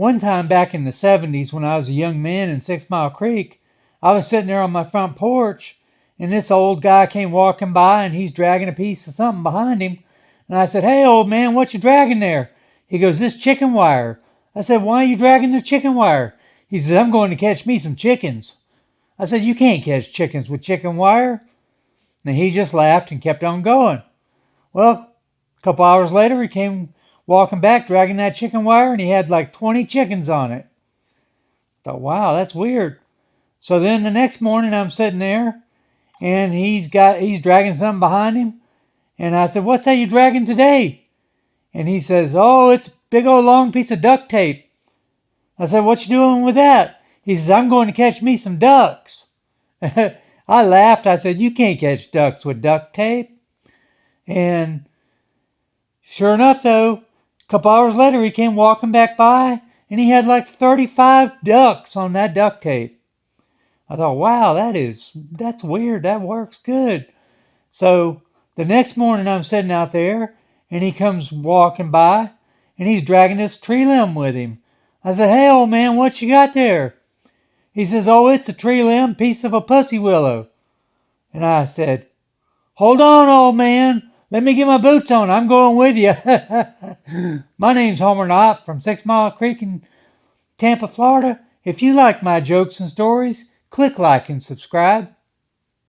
one time back in the 70s when I was a young man in 6 Mile Creek, I was sitting there on my front porch, and this old guy came walking by, and he's dragging a piece of something behind him. And I said, "Hey, old man, what you dragging there?" He goes, "This chicken wire." I said, "Why are you dragging the chicken wire?" He says, "I'm going to catch me some chickens." I said, "You can't catch chickens with chicken wire." And he just laughed and kept on going. Well, a couple hours later, he came walking back, dragging that chicken wire, and he had like 20 chickens on it. I thought, wow, that's weird. So then the next morning, I'm sitting there, and he's dragging something behind him. And I said, "What's that you dragging today?" And he says, "Oh, it's a big old long piece of duct tape." I said, "What you doing with that?" He says, "I'm going to catch me some ducks." I laughed. I said, "You can't catch ducks with duct tape." And sure enough, though, a couple hours later, he came walking back by, and he had like 35 ducks on that duct tape. I thought, wow, that's weird. That works good. So the next morning, I'm sitting out there, and he comes walking by, and he's dragging this tree limb with him. I said, "Hey, old man, what you got there?" He says, "Oh, it's a tree limb, piece of a pussy willow." And I said, "Hold on, old man. Let me get my boots on. I'm going with you." My name's Homer Knott from 6 Mile Creek in Tampa, Florida. If you like my jokes and stories, click like and subscribe.